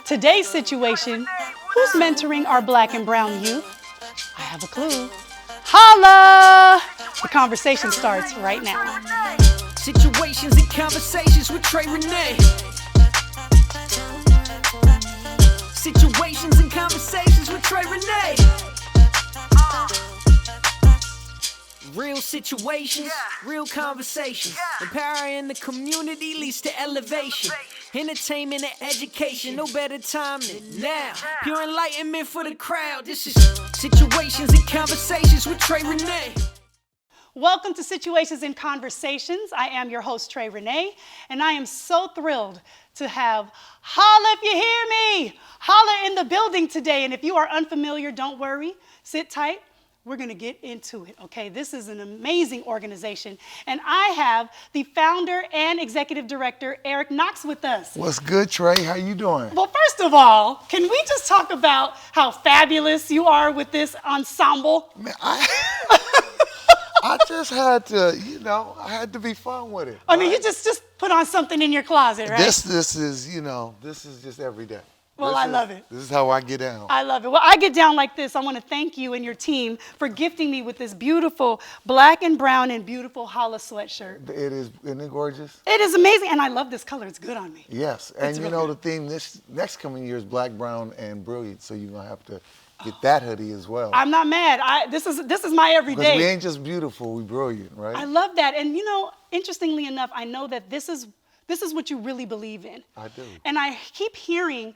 Today's situation, who's mentoring our black and brown youth? I have a clue. Holla! The conversation starts right now. Situations and conversations with Renee. Situations and conversations with Renee. Real situations, real conversations. Empowering the community leads to elevation. Entertainment and education, no better time than now. Pure enlightenment for the crowd. This is Situations and Conversations with Renee. Welcome to Situations and Conversations. I am your host, Renee, and I am so thrilled to have Holla if you hear me. Holla in the building today. And if you are unfamiliar, don't worry. Sit tight. We're going to get into it, okay? This is an amazing organization. And I have the founder and executive director, Eric Knox, with us. What's good, Trey? How you doing? Well, first of all, can we just talk about how fabulous you are with this ensemble? Man, I just had to, I had to be fun with it. I mean, you just put on something in your closet, right? This is just every day. Well, I love it. This is how I get down. I love it. Well, I get down like this. I want to thank you and your team for gifting me with this beautiful black and brown and beautiful Holla sweatshirt. Isn't it gorgeous? It is amazing, and I love this color. It's good on me. Yes, and the theme this next coming year is black, brown, and brilliant, so you're going to have to get that hoodie as well. I'm not mad. This is my everyday. Because we ain't just beautiful, we brilliant, right? I love that. And interestingly enough, I know that this is what you really believe in. I do. And I keep hearing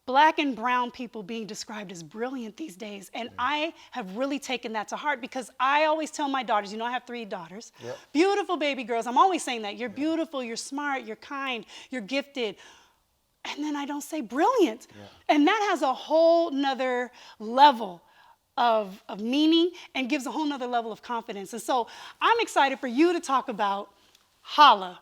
black and brown people being described as brilliant these days. And I have really taken that to heart because I always tell my daughters, I have 3 daughters, beautiful baby girls. I'm always saying that. You're beautiful, you're smart, you're kind, you're gifted. And then I don't say brilliant. And that has a whole nother level of meaning and gives a whole nother level of confidence. And so I'm excited for you to talk about Holla.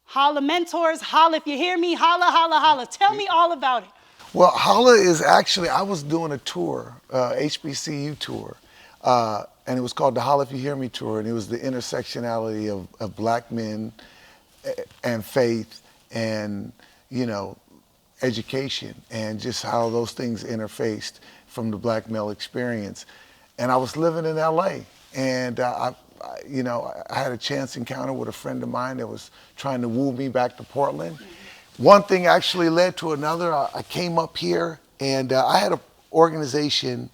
Holla mentors, holla if you hear me, holla, holla, holla. Tell me all about it. Well, Holla is actually, I was doing a tour, HBCU tour, and it was called the Holla If You Hear Me Tour, and it was the intersectionality of black men and faith and, education and just how those things interfaced from the black male experience. And I was living in LA, and I had a chance encounter with a friend of mine that was trying to woo me back to Portland. One thing actually led to another. I came up here, and I had an organization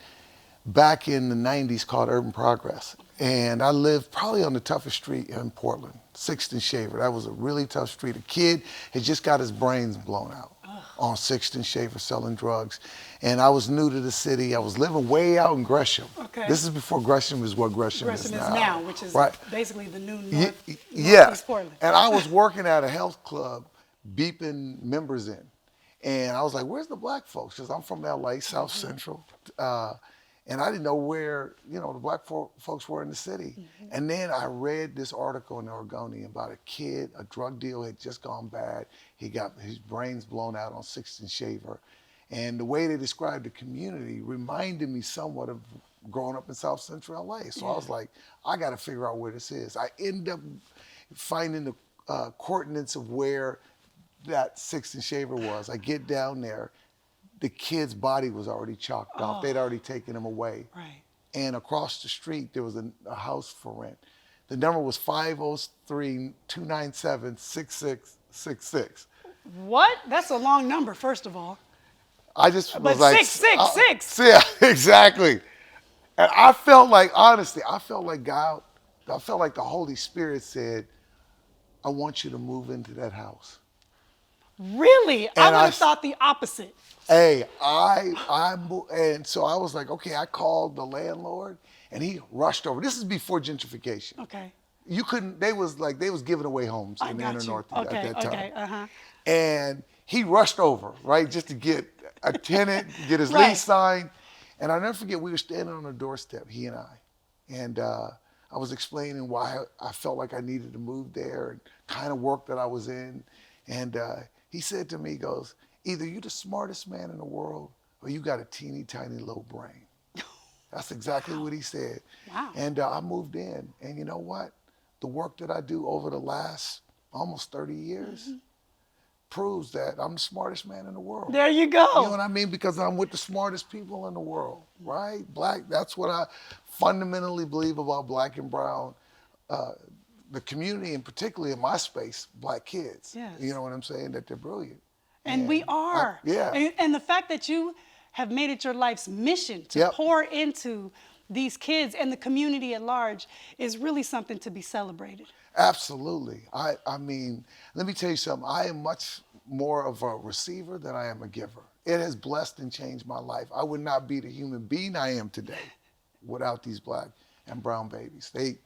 back in the 90s called Urban Progress. And I lived probably on the toughest street in Portland, 6th and Shaver. That was a really tough street. A kid had just got his brains blown out on 6th and Shaver selling drugs. And I was new to the city. I was living way out in Gresham. Okay. This is before Gresham is what Gresham is now. Which is right. Basically the new Northeast Portland. And I was working at a health club beeping members in. And I was like, where's the black folks? Because I'm from LA, South Central. And I didn't know where, the black folks were in the city. And then I read this article in the Oregonian about a kid, a drug deal had just gone bad. He got his brains blown out on 6th and Shaver. And the way they described the community reminded me somewhat of growing up in South Central LA. So I was like, I got to figure out where this is. I end up finding the coordinates of where that 6th and Shaver was. I get down there, the kid's body was already chalked off. They'd already taken him away. Right. And across the street, there was a house for rent. The number was 503-297-6666. What? That's a long number, first of all. I just was like 666. Yeah, exactly. And I felt like, honestly, God, I felt like the Holy Spirit said, I want you to move into that house. Really? I would have thought the opposite. Hey, and so I was like, okay, I called the landlord and he rushed over. This is before gentrification. Okay. You couldn't, they was giving away homes in the inner north at that time. Okay, And he rushed over, right, just to get a tenant, get his lease signed. And I'll never forget, we were standing on a doorstep, he and I. And I was explaining why I felt like I needed to move there and kind of work that I was in. And he said to me, he goes, either you're the smartest man in the world or you got a teeny tiny little brain. That's exactly what he said. Wow. And I moved in. And you know what? The work that I do over the last almost 30 years, proves that I'm the smartest man in the world. There you go. You know what I mean? Because I'm with the smartest people in the world, right? Black, that's what I fundamentally believe about black and brown, the community, and particularly in my space, black kids. Yes. You know what I'm saying? That they're brilliant. And we are. Yeah. And the fact that you have made it your life's mission to Yep. pour into these kids and the community at large is really something to be celebrated. Absolutely. I mean, let me tell you something. I am much more of a receiver than I am a giver. It has blessed and changed my life. I would not be the human being I am today without these black and brown babies. They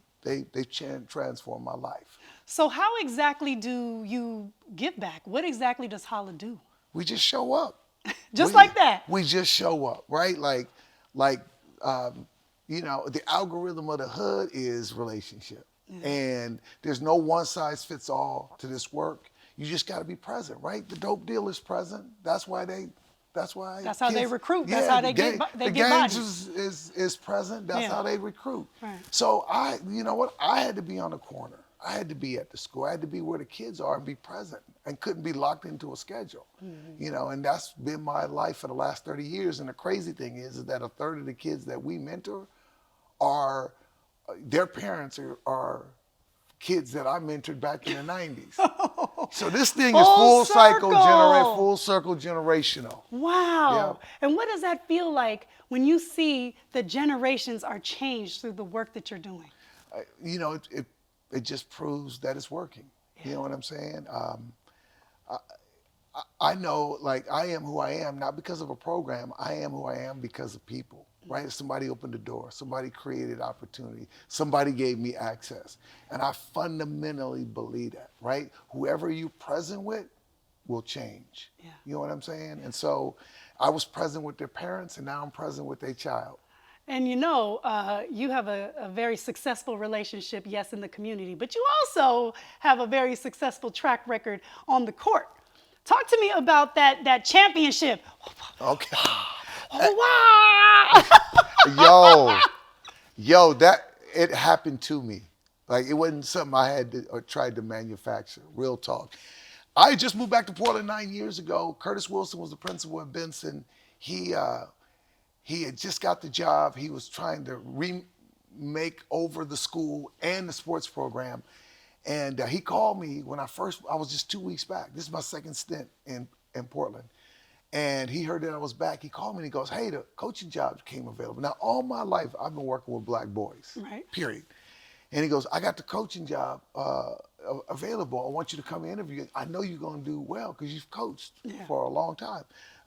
transformed my life. So how exactly do you give back? What exactly does HOLLA do? We just show up. Just like that. We just show up, right? Like, you know, the algorithm of the hood is relationship. And there's no one size fits all to this work. You just got to be present, right? The dope dealer's present. That's why how they recruit. That's how they get the gangs is present. That's how they recruit. Right. So you know what? I had to be on the corner. I had to be at the school. I had to be where the kids are and be present, and couldn't be locked into a schedule. You know, and that's been my life for the last 30 years. And the crazy thing is that a third of the kids that we mentor are, their parents are kids that I mentored back in the 90s. So this thing is full circle generational. Wow. Yeah. And what does that feel like when you see the generations are changed through the work that you're doing? You know, it just proves that it's working. You know what I'm saying? I know, like, I am who I am, not because of a program. I am who I am because of people, right? Somebody opened the door. Somebody created opportunity. Somebody gave me access. And I fundamentally believe that, right? Whoever you're present with will change. Yeah. You know what I'm saying? And so I was present with their parents, and now I'm present with their child. And you know, you have a very successful relationship, yes, in the community, but you also have a very successful track record on the court. Talk to me about that championship. Okay. Wow. Yo, that, it happened to me. Like, it wasn't something I had to, or tried to manufacture. Real talk. I just moved back to Portland 9 years ago. Curtis Wilson was the principal at Benson. He had just got the job. He was trying to remake over the school and the sports program. And he called me when I was just 2 weeks back. This is my second stint in Portland. And he heard that I was back. He called me and he goes, hey, the coaching job came available. Now, all my life, I've been working with black boys, Right. period. And he goes, I got the coaching job available. I want you to come interview. I know you're going to do well because you've coached for a long time.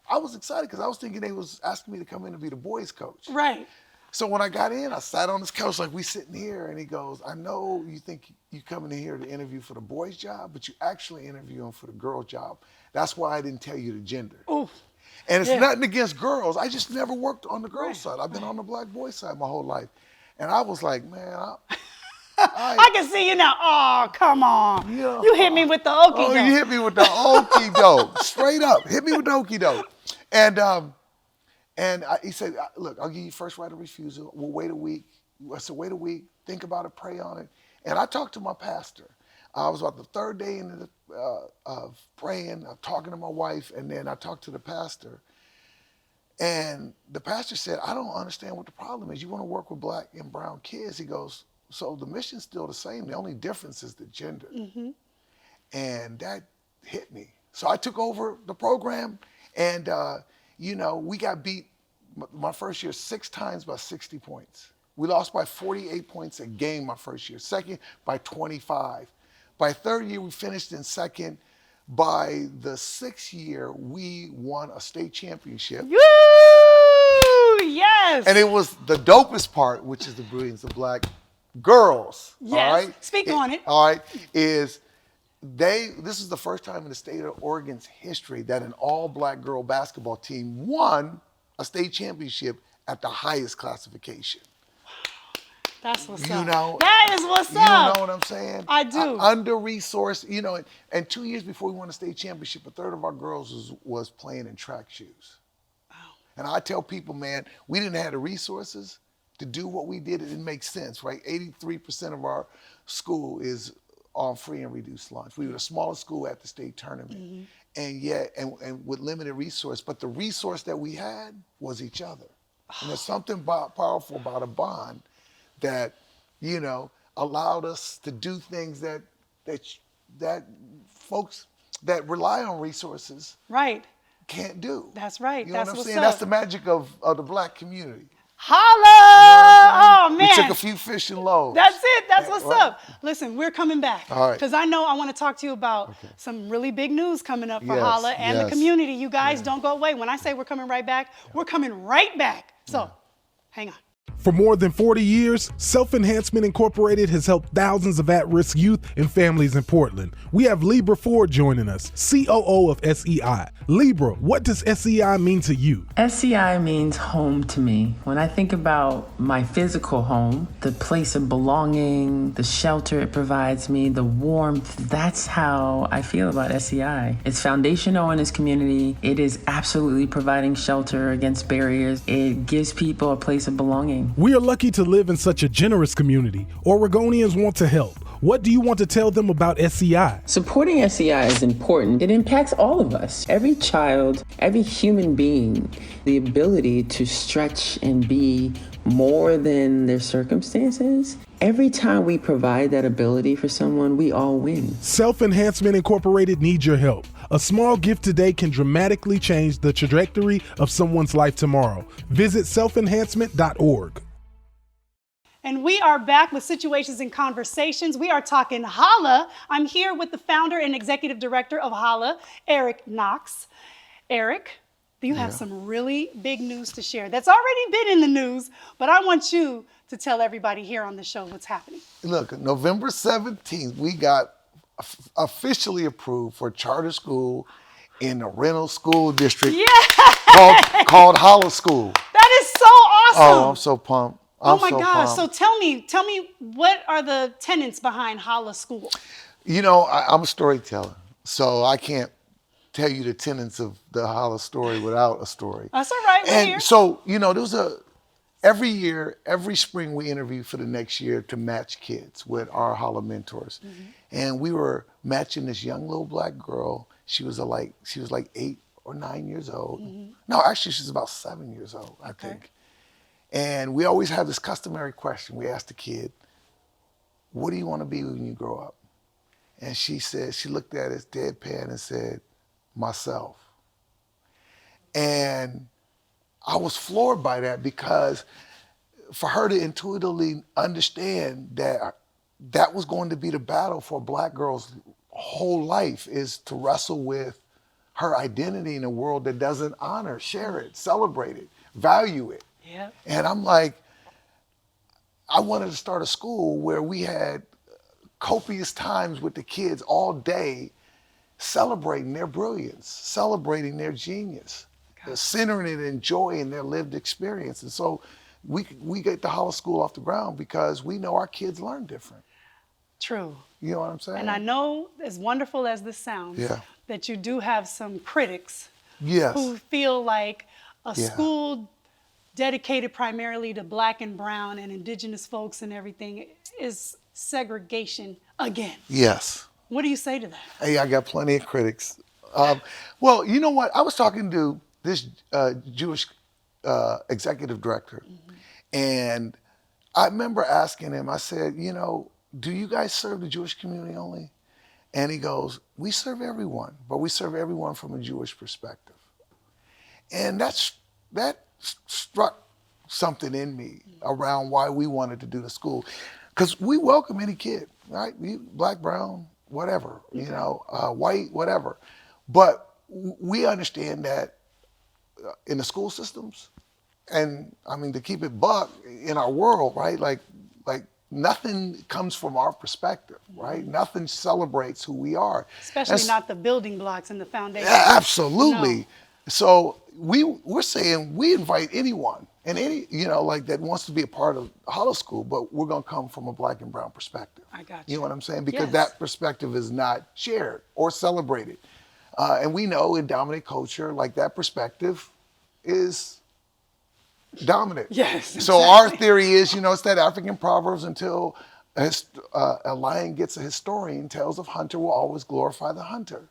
I was excited because I was thinking they was asking me to come in and be the boys coach. Right. So when I got in, I sat on this couch like we sitting here, and he goes, I know you think you coming in here to interview for the boys job, but you actually interviewing for the girl job. That's why I didn't tell you the gender. Oof. And it's nothing against girls. I just never worked on the girl side. I've been on the black boy side my whole life. And I was like, man, I can see you now. Oh, come on. Yeah. You hit me with the okie doke. Oh, you hit me with the okie doke. Straight up. Hit me with the okie doke. And he said, look, I'll give you first right of refusal. We'll wait a week. I said, wait a week. Think about it. Pray on it. And I talked to my pastor. I was about the third day of praying, talking to my wife, and then I talked to the pastor. And the pastor said, I don't understand what the problem is. You want to work with black and brown kids. He goes, so the mission's still the same. The only difference is the gender. And that hit me. So I took over the program, and you know, we got beat my first year 6 times by 60 points. We lost by 48 points a game my first year. Second, by 25. By third year, we finished in second. By the 6th year, we won a state championship. Woo! Yes. And it was the dopest part, which is the brilliance of black girls. Yes. All right? Speak on it. All right. This is the first time in the state of Oregon's history that an all-black girl basketball team won a state championship at the highest classification. That's what's You up. know, That is what's you up. know what I'm saying? I do. Under-resourced, you know, and 2 years before we won the state championship, a third of our girls was playing in track shoes. Wow. And I tell people, man, we didn't have the resources to do what we did. It didn't make sense, right? 83% of our school is on free and reduced lunch. We were the smallest school at the state tournament. and yet, and with limited resource, but the resource that we had was each other. And there's something powerful about a bond that, allowed us to do things that folks that rely on resources Right. can't do. That's right. You know That's what I'm what's saying? up. That's the magic of the Black community. Holla! Oh, man. We took a few fishing loads. That's it. That's what's right. up. Listen, we're coming back. All right. Because I know I want to talk to you about some really big news coming up for Yes, Holla and the yes. community. You guys don't go away. When I say we're coming right back, we're coming right back. So hang on. For more than 40 years, Self-Enhancement Incorporated has helped thousands of at-risk youth and families in Portland. We have Libra Ford joining us, COO of SEI. Libra, what does SEI mean to you? SEI means home to me. When I think about my physical home, the place of belonging, the shelter it provides me, the warmth, that's how I feel about SEI. It's foundational in its community. It is absolutely providing shelter against barriers. It gives people a place of belonging. We are lucky to live in such a generous community. Oregonians want to help. What do you want to tell them about SEI? Supporting SEI is important. It impacts all of us. Every child, every human being, the ability to stretch and be more than their circumstances. Every time we provide that ability for someone, we all win. Self-Enhancement Incorporated needs your help. A small gift today can dramatically change the trajectory of someone's life tomorrow. Visit selfenhancement.org. And we are back with Situations and Conversations. We are talking Holla. I'm here with the founder and executive director of Holla, Eric Knox. Eric, you have some really big news to share that's already been in the news, but I want you to tell everybody here on the show what's happening. Look, November 17th, we got officially approved for a charter school in the Reynolds School District called HOLLA School. That is so awesome. Oh, I'm so pumped. Oh my gosh. So tell me, what are the tenets behind HOLLA School? I'm a storyteller, so I can't tell you the tenets of the HOLLA story without a story. That's all right. We're here. And so, every year, every spring we interview for the next year to match kids with our HOLLA mentors. Mm-hmm. And we were matching this young little Black girl. She was like 8 or 9 years old. Mm-hmm. No, actually she's about 7 years old, I think. And we always have this customary question. We ask the kid, what do you want to be when you grow up? And she said, she looked at us deadpan and said, myself. And I was floored by that, because for her to intuitively understand that that was going to be the battle for a Black girl's whole life, is to wrestle with her identity in a world that doesn't honor, share it, celebrate it, value it. Yeah. And I'm like, I wanted to start a school where we had copious times with the kids all day, celebrating their brilliance, celebrating their genius, centering it in joy in their lived experience. And so we get the HOLLA School off the ground because we know our kids learn different. True. You know what I'm saying? And I know, as wonderful as this sounds, that you do have some critics who feel like a school dedicated primarily to Black and brown and indigenous folks and everything is segregation again. Yes. What do you say to that? Hey, I got plenty of critics. Well, you know what? I was talking to this Jewish executive director, and I remember asking him, I said, do you guys serve the Jewish community only? And he goes, we serve everyone, but we serve everyone from a Jewish perspective. And that struck something in me around why we wanted to do the school. Because we welcome any kid, right? Black, brown, whatever, white, whatever. But we understand that in the school systems, and I mean, to keep it buck, in our world, right? Like nothing comes from our perspective, right? Nothing celebrates who we are. Especially not the building blocks and the foundation. Absolutely. No. So we're saying we invite anyone and any, that wants to be a part of HOLLA School, but we're going to come from a Black and brown perspective. I got you. You know what I'm saying? Because that perspective is not shared or celebrated. And we know in dominant culture, that perspective is dominant. Yes. So our theory is, it's that African Proverbs, until a lion gets a historian, tales of hunter will always glorify the hunter.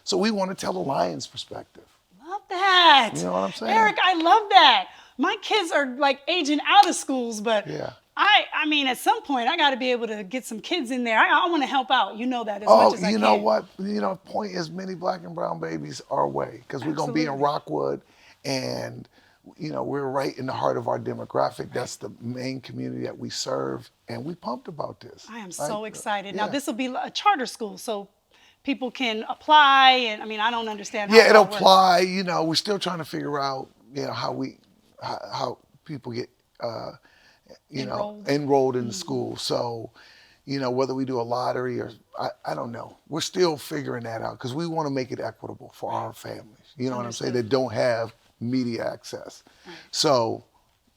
So we want to tell the lion's perspective. Love that. You know what I'm saying? Eric, I love that. My kids are like aging out of schools, but Yeah. I mean, at some point, I got to be able to get some kids in there. I want to help out. You know that as much as I can. You know what? Point as many black and brown babies our way, because we're going to be in Rockwood, and we're right in the heart of our demographic. That's the main community that we serve, and we pumped about this. I am so excited. Yeah. Now, this will be a charter school, so people can apply, and I mean, I don't understand how Yeah, it'll that works. apply. We're still trying to figure out, how people get, enrolled in the school. So, whether we do a lottery or I don't know. We're still figuring that out, because we want to make it equitable for our families. You know what I'm saying? That don't have media access. Right. So,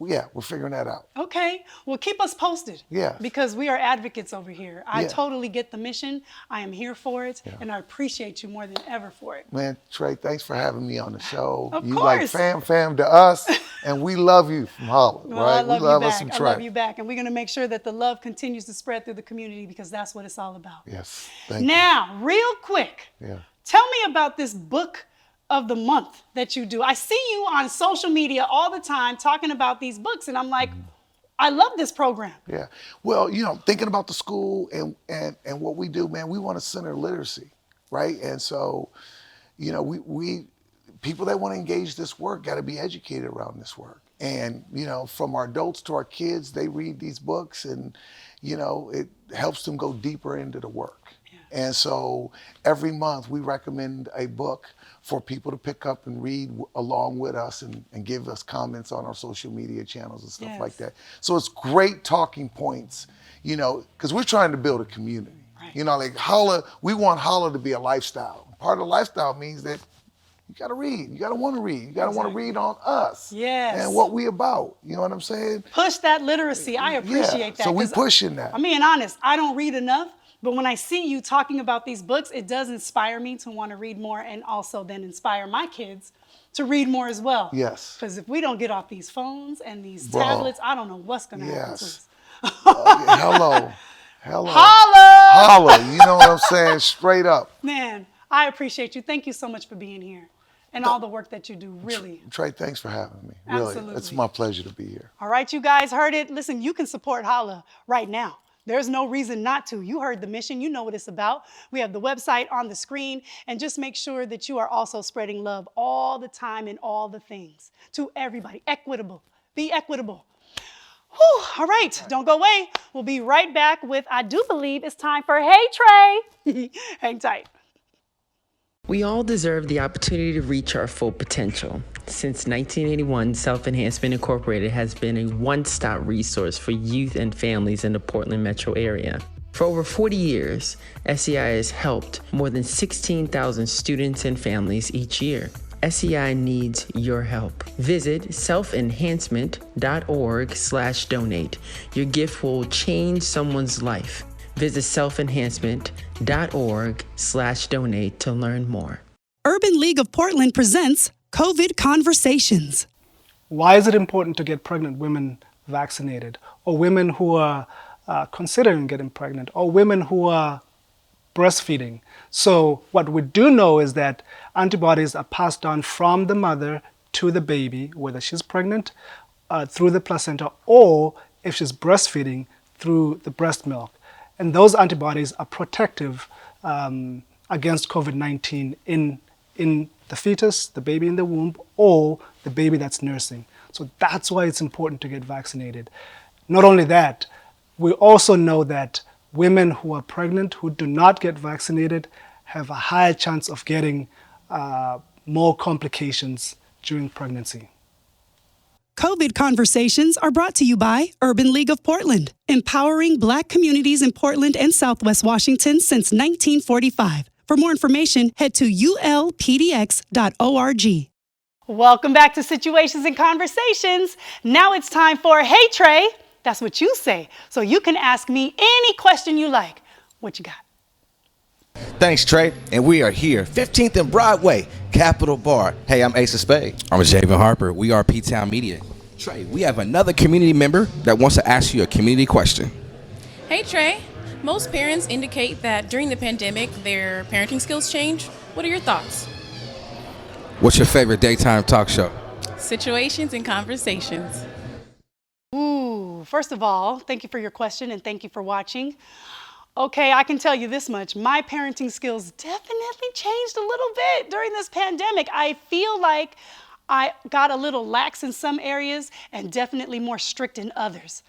yeah, we're figuring that out. Okay. Well, keep us posted. Yeah. Because we are advocates over here. I Yeah. totally get the mission. I am here for it, and I appreciate you more than ever for it. Man, Trey, thanks for having me on the show. Of you course. like fam to us, and we love you from HOLLA, Well, right? I love we love you us back. some I Trey. love you back. And we're going to make sure that the love continues to spread through the community, because that's what it's all about. Yes, thank you. Now, real quick, Yeah. tell me about this book of the month that you do. I see you on social media all the time talking about these books, and I'm like, I love this program. Yeah. Well, thinking about the school and what we do, man, we want to center literacy, right? And so, we people that want to engage this work got to be educated around this work. And, from our adults to our kids, they read these books, and, it helps them go deeper into the work. Yeah. And so every month we recommend a book for people to pick up and read along with us, and give us comments on our social media channels and stuff like that. So it's great talking points, because we're trying to build a community. Right. Like HOLLA, we want HOLLA to be a lifestyle. Part of lifestyle means that you got to read. You got to want to read. You got to want to read on us. Yes. And what we about. You know what I'm saying? Push that literacy. I appreciate that. So we pushing that. I'm being honest. I don't read enough. But when I see you talking about these books, it does inspire me to want to read more, and also then inspire my kids to read more as well. Yes. Because if we don't get off these phones and these tablets, I don't know what's going to happen to us. Hello. HOLLA! HOLLA. You know what I'm saying? Straight up. Man, I appreciate you. Thank you so much for being here and all the work that you do, really. Trey, thanks for having me. Really. Absolutely. It's my pleasure to be here. All right, you guys heard it. Listen, you can support HOLLA right now. There's no reason not to. You heard the mission. You know what it's about. We have the website on the screen. And just make sure that you are also spreading love all the time in all the things to everybody. Equitable. Be equitable. Whew. All right. Don't go away. We'll be right back with, I do believe it's time for Hey Trey. Hang tight. We all deserve the opportunity to reach our full potential. Since 1981, Self-Enhancement Incorporated has been a one-stop resource for youth and families in the Portland metro area. For over 40 years, SEI has helped more than 16,000 students and families each year. SEI needs your help. Visit selfenhancement.org/donate. Your gift will change someone's life. Visit selfenhancement.org/donate to learn more. Urban League of Portland presents COVID Conversations. Why is it important to get pregnant women vaccinated, or women who are considering getting pregnant, or women who are breastfeeding? So what we do know is that antibodies are passed on from the mother to the baby, whether she's pregnant, through the placenta, or if she's breastfeeding, through the breast milk. And those antibodies are protective against COVID-19 in the fetus, the baby in the womb, or the baby that's nursing. So that's why it's important to get vaccinated. Not only that, we also know that women who are pregnant who do not get vaccinated have a higher chance of getting more complications during pregnancy. COVID Conversations are brought to you by Urban League of Portland, empowering Black communities in Portland and Southwest Washington since 1945. For more information, head to ulpdx.org. Welcome back to Situations and Conversations. Now it's time for Hey Trey. That's what you say. So you can ask me any question you like. What you got? Thanks, Trey. And we are here, 15th and Broadway, Capitol Bar. Hey, I'm Ace of Spades. I'm Javen Harper. We are P-Town Media. Trey, we have another community member that wants to ask you a community question. Hey, Trey. Most parents indicate that during the pandemic, their parenting skills change. What are your thoughts? What's your favorite daytime talk show? Situations and conversations. Ooh, first of all, thank you for your question and thank you for watching. Okay, I can tell you this much. My parenting skills definitely changed a little bit during this pandemic. I feel like I got a little lax in some areas and definitely more strict in others.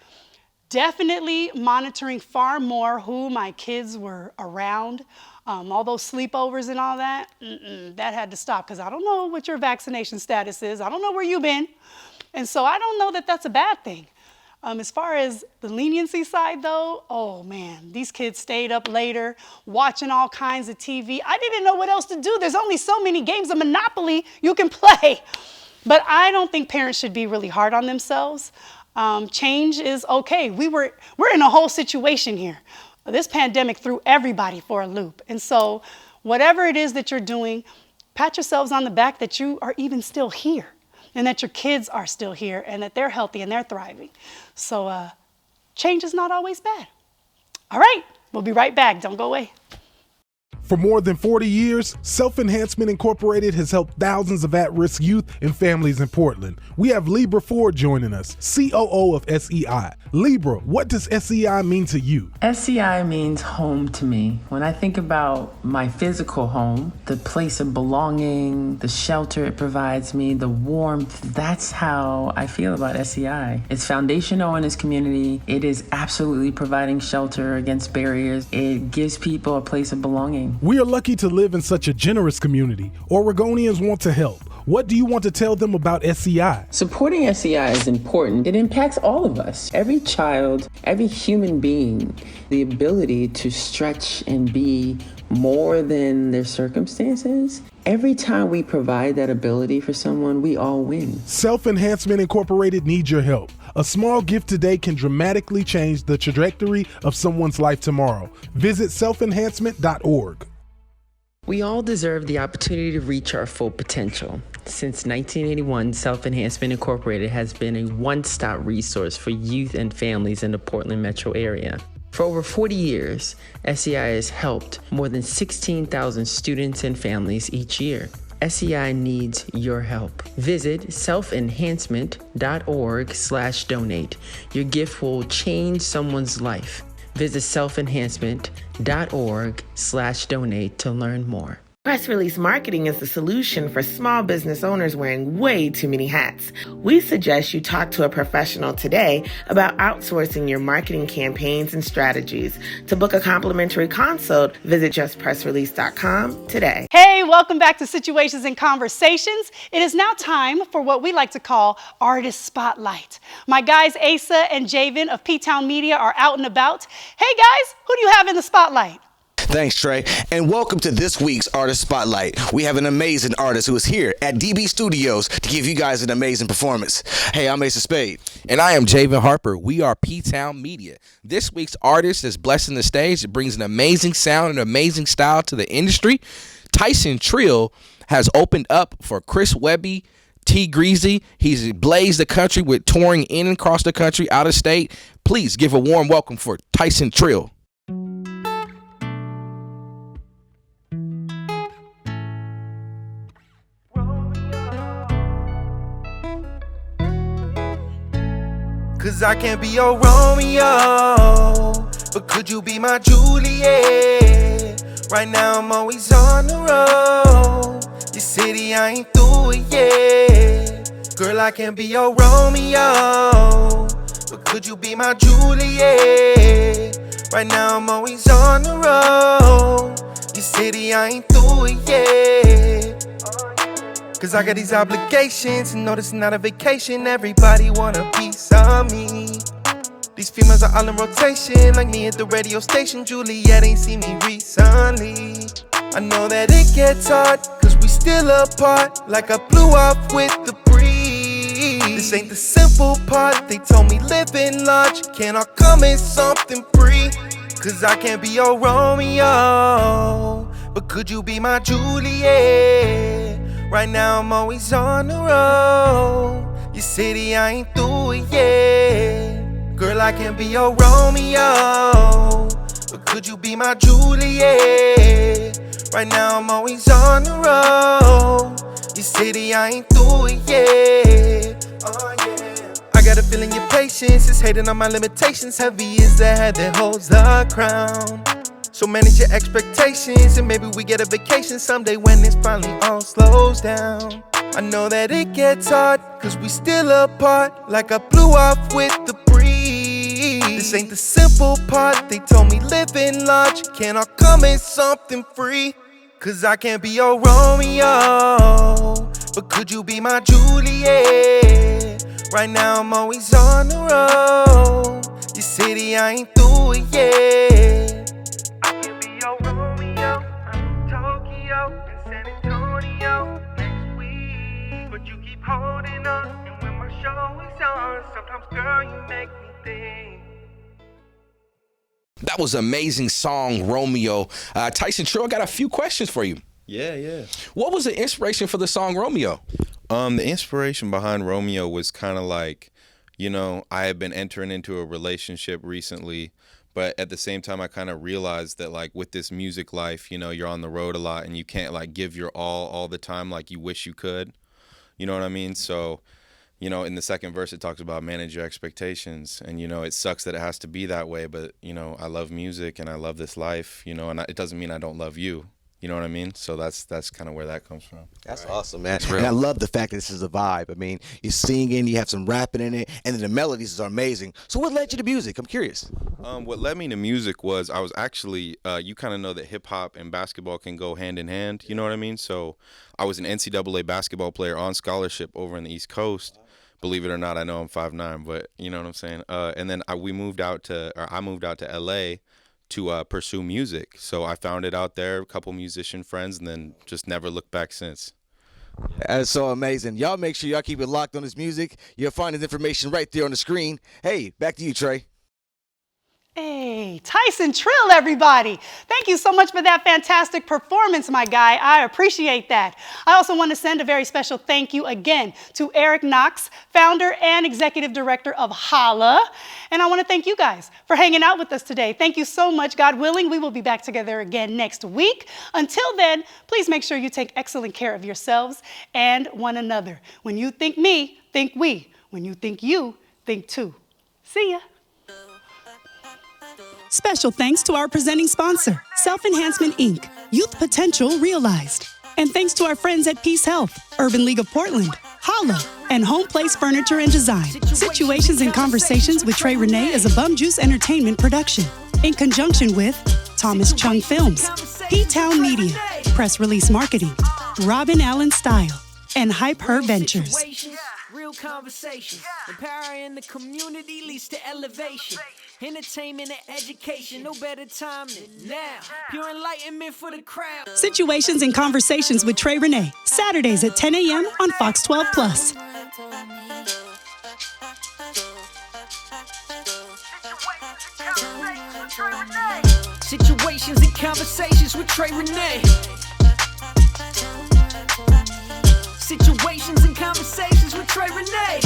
Definitely monitoring far more who my kids were around. All those sleepovers and all that, that had to stop because I don't know what your vaccination status is. I don't know where you've been. And so I don't know that that's a bad thing. As far as the leniency side though, oh man, these kids stayed up later watching all kinds of TV. I didn't know what else to do. There's only so many games of Monopoly you can play. But I don't think parents should be really hard on themselves. Change is okay. We're in a whole situation here. This pandemic threw everybody for a loop. And so whatever it is that you're doing, pat yourselves on the back that you are even still here and that your kids are still here and that they're healthy and they're thriving. So change is not always bad. All right, we'll be right back. Don't go away. For more than 40 years, Self-Enhancement Incorporated has helped thousands of at-risk youth and families in Portland. We have Libra Ford joining us, COO of SEI. Libra, what does SEI mean to you? SEI means home to me. When I think about my physical home, the place of belonging, the shelter it provides me, the warmth, that's how I feel about SEI. It's foundational in this community. It is absolutely providing shelter against barriers. It gives people a place of belonging. We are lucky to live in such a generous community. Oregonians want to help. What do you want to tell them about SEI? Supporting SEI is important. It impacts all of us. Every child, every human being, the ability to stretch and be more than their circumstances. Every time we provide that ability for someone, we all win. Self-Enhancement Incorporated needs your help. A small gift today can dramatically change the trajectory of someone's life tomorrow. Visit selfenhancement.org. We all deserve the opportunity to reach our full potential. Since 1981, Self-Enhancement Incorporated has been a one-stop resource for youth and families in the Portland metro area. For over 40 years, SEI has helped more than 16,000 students and families each year. SEI needs your help. Visit selfenhancement.org/donate. Your gift will change someone's life. Visit selfenhancement.org/donate to learn more. Press release marketing is the solution for small business owners wearing way too many hats. We suggest you talk to a professional today about outsourcing your marketing campaigns and strategies. To book a complimentary consult, visit justpressrelease.com today. Hey, welcome back to Situations and Conversations. It is now time for what we like to call Artist Spotlight. My guys Asa and Javen of P-Town Media are out and about. Hey guys, who do you have in the spotlight? Thanks, Trey, and welcome to this week's Artist Spotlight. We have an amazing artist who is here at DB Studios to give you guys an amazing performance. Hey, I'm Asa Spade. And I am Javen Harper. We are P-Town Media. This week's artist is blessing the stage. It brings an amazing sound and amazing style to the industry. Tyson Trill has opened up for Chris Webby, T Greasy. He's blazed the country with touring in and across the country, out of state. Please give a warm welcome for Tyson Trill. Cause I can't be your Romeo, but could you be my Juliet? Right now I'm always on the road. Your city, I ain't through it yet. Girl, I can't be your Romeo, but could you be my Juliet? Right now I'm always on the road. Your city, I ain't through it yet. Cause I got these obligations, and no, this is not a vacation. Everybody want a piece of me. These females are all in rotation, like me at the radio station. Juliet ain't seen me recently. I know that it gets hard, cause we still apart. Like I blew up with the breeze. This ain't the simple part, they told me live in large. Can I come in something free? Cause I can't be your Romeo, but could you be my Juliet? Right now I'm always on the road. Your city, I ain't through it yet. Girl, I can't be your Romeo, but could you be my Juliet? Right now I'm always on the road. Your city, I ain't through it yet. Oh yeah. I got a feeling your patience is hating on my limitations. Heavy is the head that holds the crown. So manage your expectations and maybe we get a vacation someday when this finally all slows down. I know that it gets hard, cause we still apart, like I blew off with the breeze. This ain't the simple part, they told me live in large, can all come in something free. Cause I can't be your Romeo, but could you be my Juliet? Right now I'm always on the road. Your city, I ain't through it yet. I can be your Romeo, I'm in Tokyo and San Antonio next week. But you keep holding on, and when my show is on, sometimes girl you make me think. That was an amazing song, Romeo. Tyson Trill, I got a few questions for you. Yeah. What was the inspiration for the song Romeo? The inspiration behind Romeo was kind of like, I had been entering into a relationship recently, but at the same time, I kind of realized that like with this music life, you're on the road a lot and you can't like give your all the time like you wish you could. You know what I mean? So, in the second verse, it talks about manage your expectations. And, it sucks that it has to be that way. But, I love music and I love this life, and it doesn't mean I don't love you. You know what I mean? So that's kind of where that comes from. That's awesome, man. And I love the fact that this is a vibe. I mean, you're singing, you have some rapping in it, and then the melodies are amazing. So what led you to music? I'm curious. What led me to music was I was actually, you kind of know that hip hop and basketball can go hand in hand. You know what I mean? So I was an NCAA basketball player on scholarship over in the East Coast. Believe it or not, I know I'm 5'9", but you know what I'm saying? And then I moved out to LA to pursue music. So I found it out there, a couple musician friends, and then just never looked back since. That's so amazing. Y'all make sure y'all keep it locked on this music. You'll find this information right there on the screen. Hey, back to you, Trey. Hey, Tyson Trill, everybody. Thank you so much for that fantastic performance, my guy. I appreciate that. I also want to send a very special thank you again to Eric Knox, founder and executive director of HOLLA. And I want to thank you guys for hanging out with us today. Thank you so much. God willing, we will be back together again next week. Until then, please make sure you take excellent care of yourselves and one another. When you think me, think we. When you think you, think two. See ya. Special thanks to our presenting sponsor, Self-Enhancement Inc., Youth Potential Realized. And thanks to our friends at Peace Health, Urban League of Portland, HOLLA, and Home Place Furniture and Design. Situations and Conversations with Trey Renee is a Bum Juice Entertainment production in conjunction with Thomas Chung Films, P-Town Media, Press Release Marketing, Robin Allen Style, and Hype Her Ventures. Real conversations, empowering the community leads to elevation. Entertainment and education, no better time than now. Pure enlightenment for the crowd. Situations and Conversations with Trey Renee, Saturdays at 10 a.m. on Fox 12+. Situations and Conversations with Trey Renee. Situations and Conversations with Trey Renee.